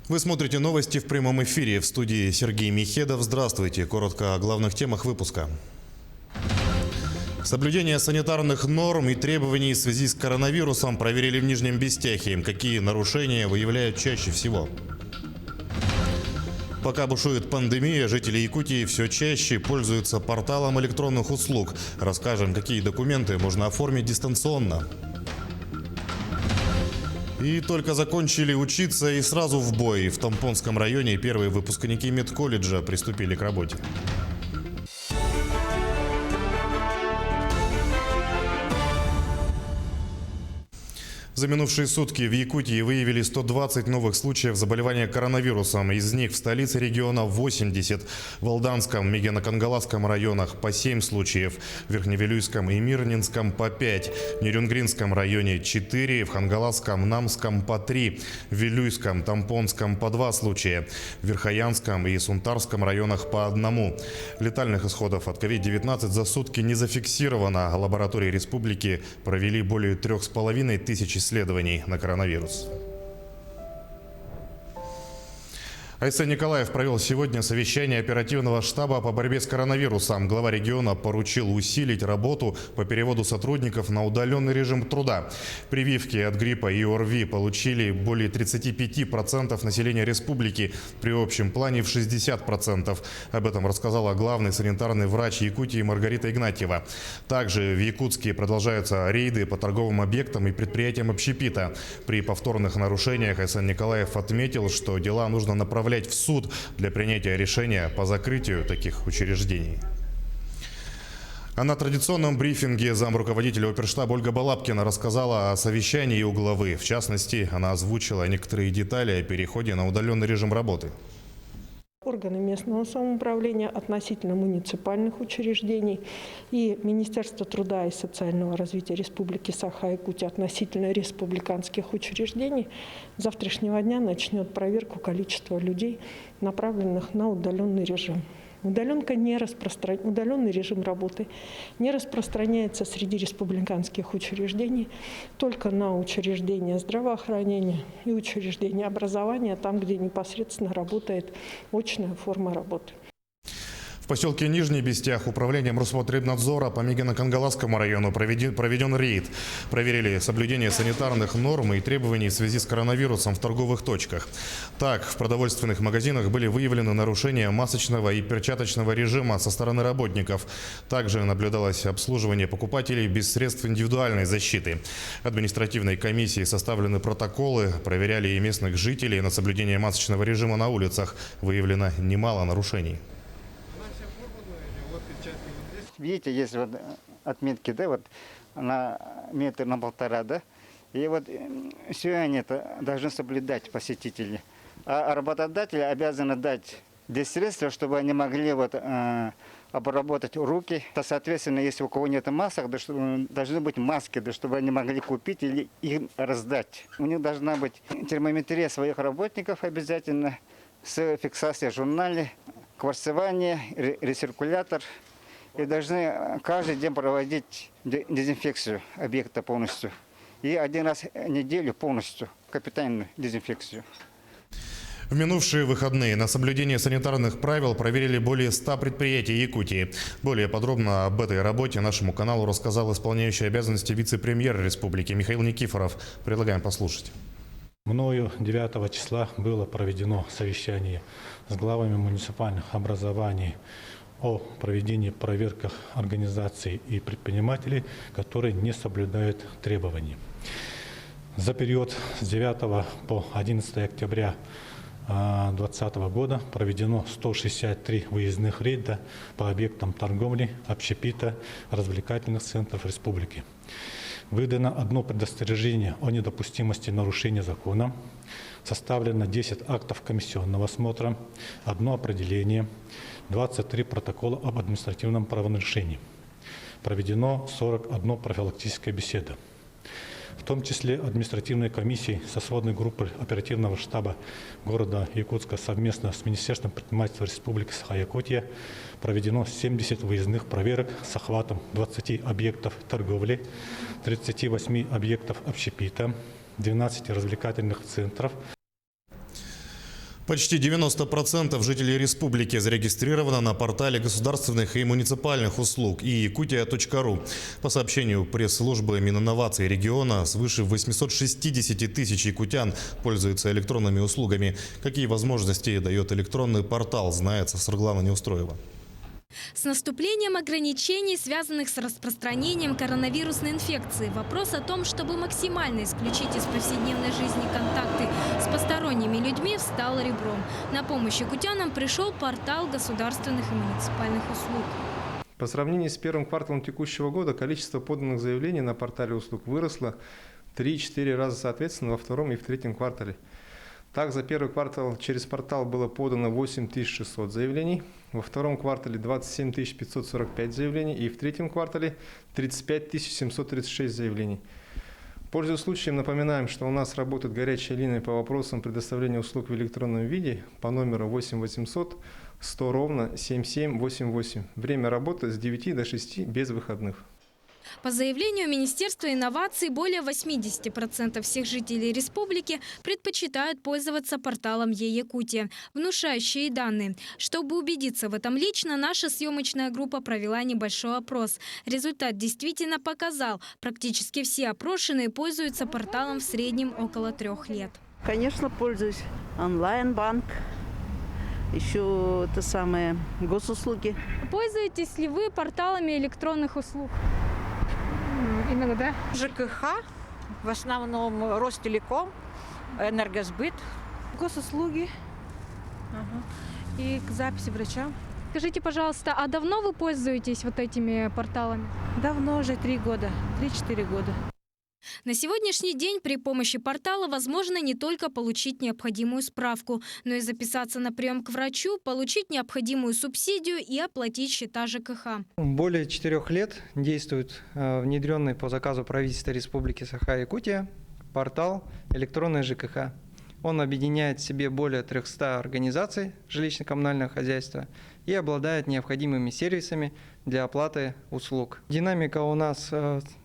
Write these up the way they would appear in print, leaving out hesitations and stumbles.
Вы смотрите новости в прямом эфире. В студии Сергей Михедов. Здравствуйте. Коротко о главных темах выпуска. Соблюдение санитарных норм и требований в связи с коронавирусом проверили в Нижнем Бестяхе. Какие нарушения выявляют чаще всего? Пока бушует пандемия, жители Якутии все чаще пользуются порталом электронных услуг. Расскажем, какие документы можно оформить дистанционно. И только закончили учиться и сразу в бой. В Тампонском районе первые выпускники медколледжа приступили к работе. За минувшие сутки в Якутии выявили 120 новых случаев заболевания коронавирусом. Из них в столице региона 80, в Алданском, Мегино-Кангаласском районах по 7 случаев, в Верхневилюйском и Мирнинском по 5, в Нерюнгринском районе 4, в Хангаласском, Намском по 3, в Вилюйском, Тампонском по 2 случая, в Верхоянском и Сунтарском районах по 1. Летальных исходов от COVID-19 за сутки не зафиксировано. Лаборатории республики провели более 3500 исследований на коронавирус. Айсен Николаев провел сегодня совещание оперативного штаба по борьбе с коронавирусом. Глава региона поручил усилить работу по переводу сотрудников на удаленный режим труда. Прививки от гриппа и ОРВИ получили более 35% населения республики, при общем плане в 60%. Об этом рассказала главный санитарный врач Якутии Маргарита Игнатьева. Также в Якутске продолжаются рейды по торговым объектам и предприятиям общепита. При повторных нарушениях Айсен Николаев отметил, что дела нужно направлять в суд для принятия решения по закрытию таких учреждений. А на традиционном брифинге замруководителя оперштаба Ольга Балабкина рассказала о совещании у главы. В частности, она озвучила некоторые детали о переходе на удаленный режим работы. Органы местного самоуправления относительно муниципальных учреждений и Министерство труда и социального развития Республики Саха-Якутия относительно республиканских учреждений с завтрашнего дня начнет проверку количества людей, направленных на удаленный режим. Удаленный режим работы не распространяется среди республиканских учреждений, только на учреждения здравоохранения и учреждения образования, там, где непосредственно работает очная форма работы. В поселке Нижний Бестях управлением Роспотребнадзора по Мегино-Кангаласскому району проведен рейд. Проверили соблюдение санитарных норм и требований в связи с коронавирусом в торговых точках. Так, в продовольственных магазинах были выявлены нарушения масочного и перчаточного режима со стороны работников. Также наблюдалось обслуживание покупателей без средств индивидуальной защиты. Административной комиссией составлены протоколы, проверяли и местных жителей на соблюдение масочного режима на улицах. Выявлено немало нарушений. Видите, есть вот отметки, да, вот на 1,5 метра, да, и вот все они это должны соблюдать посетители. А работодатели обязаны дать здесь средства, чтобы они могли вот обработать руки. То, соответственно, если у кого нет масок, да, должны быть маски, да, чтобы они могли купить или им раздать. У них должна быть термометрия своих работников обязательно, с фиксацией в журнале, кварцевание, рециркулятор. И должны каждый день проводить дезинфекцию объекта полностью. И один раз в неделю полностью капитальную дезинфекцию. В минувшие выходные на соблюдение санитарных правил проверили более 100 предприятий Якутии. Более подробно об этой работе нашему каналу рассказал исполняющий обязанности вице-премьер республики Михаил Никифоров. Предлагаем послушать. Мною 9 числа было проведено совещание с главами муниципальных образований о проведении проверок организаций и предпринимателей, которые не соблюдают требований. За период с 9 по 11 октября 2020 года проведено 163 выездных рейда по объектам торговли, общепита, развлекательных центров республики. Выдано одно предостережение о недопустимости нарушения закона, составлено 10 актов комиссионного осмотра, одно определение, 23 протокола об административном правонарушении. Проведено 41 профилактическая беседа. В том числе административной комиссией со сводной группой оперативного штаба города Якутска совместно с Министерством предпринимательства Республики Саха-Якутия проведено 70 выездных проверок с охватом 20 объектов торговли, 38 объектов общепита, 12 развлекательных центров. Почти 90% жителей республики зарегистрировано на портале государственных и муниципальных услуг и якутия.ру. По сообщению пресс-службы Мининноваций региона, свыше 860 тысяч якутян пользуются электронными услугами. Какие возможности дает электронный портал, знает Сарглана Неустроева. С наступлением ограничений, связанных с распространением коронавирусной инфекции, вопрос о том, чтобы максимально исключить из повседневной жизни контакты с посторонними людьми, встал ребром. На помощь якутянам пришел портал государственных и муниципальных услуг. По сравнению с первым кварталом текущего года количество поданных заявлений на портале услуг выросло 3-4 раза соответственно во втором и в третьем квартале. Так, за первый квартал через портал было подано 8600 заявлений, во втором квартале 27 545 заявлений и в третьем квартале 35 736 заявлений. Пользуясь случаем, напоминаем, что у нас работает горячая линия по вопросам предоставления услуг в электронном виде по номеру 8 800 100 ровно 7788. Время работы с 9 до 6 без выходных. По заявлению Министерства инноваций, более 80% всех жителей республики предпочитают пользоваться порталом Е-Якутия. Внушающие данные. Чтобы убедиться в этом лично, наша съемочная группа провела небольшой опрос. Результат действительно показал, практически все опрошенные пользуются порталом в среднем около 3 лет. Конечно, пользуюсь. Онлайн-банк, еще это самое госуслуги. Пользуетесь ли вы порталами электронных услуг? Иногда. ЖКХ, в основном Ростелеком, Энергосбыт, госуслуги и к записи врачам. Скажите, пожалуйста, а давно вы пользуетесь вот этими порталами? Давно уже 3 года, 3-4 года. На сегодняшний день при помощи портала возможно не только получить необходимую справку, но и записаться на прием к врачу, получить необходимую субсидию и оплатить счета ЖКХ. Более 4 лет действует внедренный по заказу правительства Республики Саха-Якутия портал «Электронное ЖКХ». Он объединяет в себе более 300 организаций жилищно-коммунального хозяйства и обладает необходимыми сервисами для оплаты услуг. Динамика у нас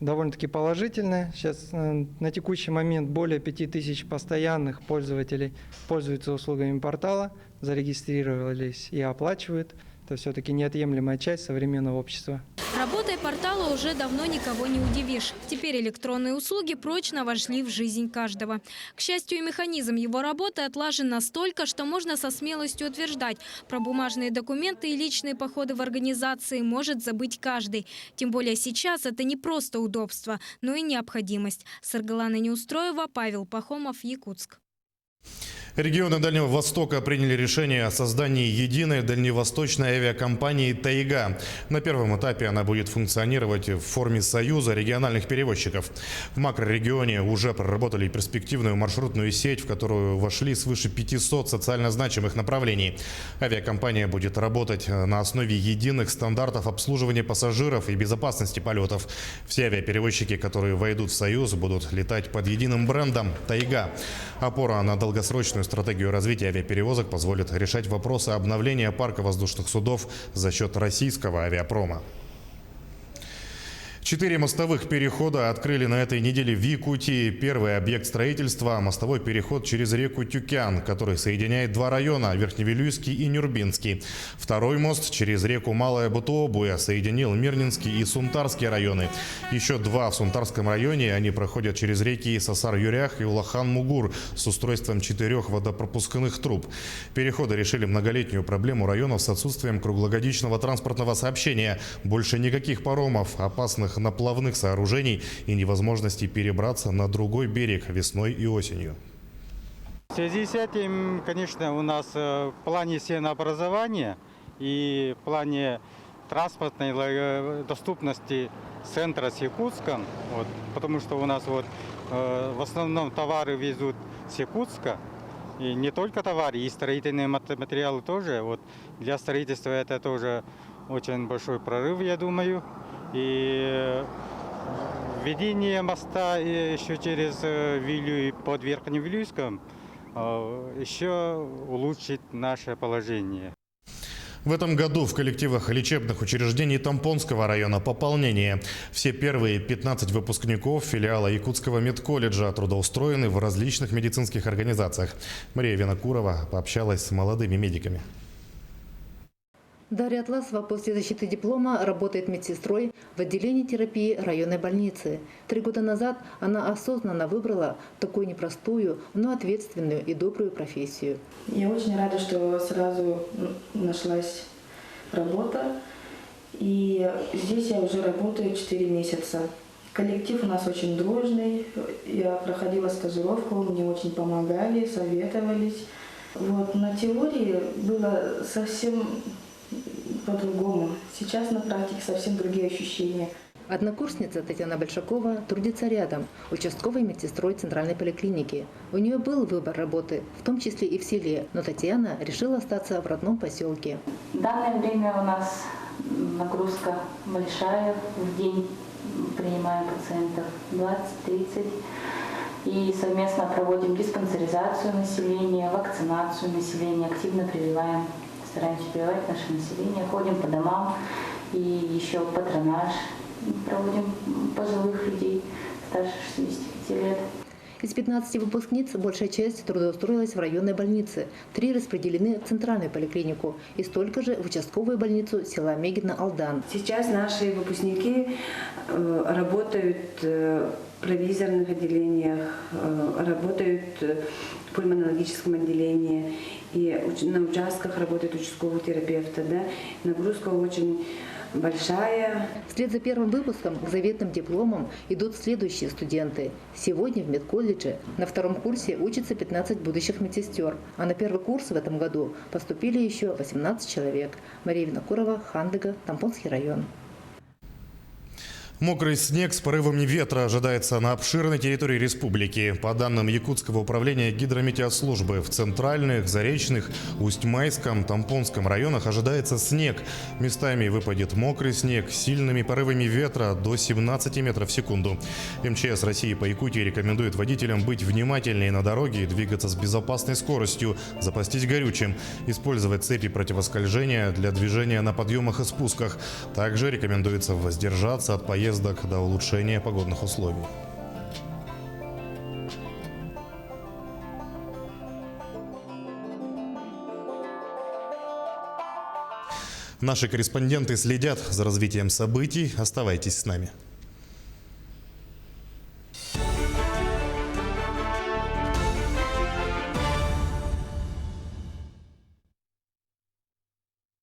довольно-таки положительная. Сейчас на текущий момент более 5000 постоянных пользователей пользуются услугами портала, зарегистрировались и оплачивают. Это все-таки неотъемлемая часть современного общества. Работой портала уже давно никого не удивишь. Теперь электронные услуги прочно вошли в жизнь каждого. К счастью, и механизм его работы отлажен настолько, что можно со смелостью утверждать, про бумажные документы и личные походы в организации может забыть каждый. Тем более сейчас это не просто удобство, но и необходимость. Сарглана Неустроева, Павел Пахомов, Якутск. Регионы Дальнего Востока приняли решение о создании единой дальневосточной авиакомпании «Тайга». На первом этапе она будет функционировать в форме союза региональных перевозчиков. В макрорегионе уже проработали перспективную маршрутную сеть, в которую вошли свыше 500 социально значимых направлений. Авиакомпания будет работать на основе единых стандартов обслуживания пассажиров и безопасности полетов. Все авиаперевозчики, которые войдут в союз, будут летать под единым брендом «Тайга». Опора на долгосрочную стратегию развития авиаперевозок позволит решать вопросы обновления парка воздушных судов за счет российского авиапрома. 4 мостовых перехода открыли на этой неделе в Якутии. Первый объект строительства – мостовой переход через реку Тюкян, который соединяет 2 района – Верхневилюйский и Нюрбинский. Второй мост через реку Малая Бутуобуя соединил Мирнинский и Сунтарский районы. Еще 2 в Сунтарском районе. Они проходят через реки Сасар-Юрях и Улахан-Мугур с устройством 4 водопропускных труб. Переходы решили многолетнюю проблему районов с отсутствием круглогодичного транспортного сообщения. Больше никаких паромов, опасных наплавных сооружений и невозможности перебраться на другой берег весной и осенью. В связи с этим, конечно, у нас в плане ценообразования и в плане транспортной доступности центра с Якутском, потому что у нас в основном товары везут с Якутска, и не только товары, и строительные материалы тоже. Для строительства это тоже очень большой прорыв, я думаю. И введение моста еще через Вилю и под Верхневилюйском еще улучшит наше положение. В этом году в коллективах лечебных учреждений Тампонского района пополнение. Все первые 15 выпускников филиала Якутского медколледжа трудоустроены в различных медицинских организациях. Мария Винокурова пообщалась с молодыми медиками. Дарья Атласова после защиты диплома работает медсестрой в отделении терапии районной больницы. 3 года назад она осознанно выбрала такую непростую, но ответственную и добрую профессию. Я очень рада, что сразу нашлась работа. И здесь я уже работаю 4 месяца. Коллектив у нас очень дружный. Я проходила стажировку, мне очень помогали, советовались. На теории было совсем по-другому. Сейчас на практике совсем другие ощущения. Однокурсница Татьяна Большакова трудится рядом, участковой медсестрой центральной поликлиники. У нее был выбор работы, в том числе и в селе, но Татьяна решила остаться в родном поселке. В данное время у нас нагрузка большая. В день принимаем пациентов 20-30. И совместно проводим диспансеризацию населения, вакцинацию населения, активно прививаем. Стараемся прививать наше население, ходим по домам и еще патронаж проводим пожилых людей старше 65 лет. Из 15 выпускниц большая часть трудоустроилась в районной больнице. 3 распределены в центральную поликлинику и столько же в участковую больницу села Мегино-Алдан. Сейчас наши выпускники работают в провизорных отделениях, работают в пульмонологическом отделении. И на участках работает участковый терапевт. Нагрузка очень большая. Вслед за первым выпуском к заветным дипломам идут следующие студенты. Сегодня в медколледже на 2-м курсе учатся 15 будущих медсестер, а на 1-й курс в этом году поступили еще 18 человек. Мария Винокурова, Хандыга, Тампонский район. Мокрый снег с порывами ветра ожидается на обширной территории республики. По данным Якутского управления гидрометеослужбы, в центральных, заречных, Усть-Майском, Тампонском районах ожидается снег. Местами выпадет мокрый снег с сильными порывами ветра до 17 метров в секунду. МЧС России по Якутии рекомендует водителям быть внимательнее на дороге и двигаться с безопасной скоростью, запастись горючим, использовать цепи противоскольжения для движения на подъемах и спусках. Также рекомендуется воздержаться от поездок до улучшения погодных условий. Наши корреспонденты следят за развитием событий. Оставайтесь с нами.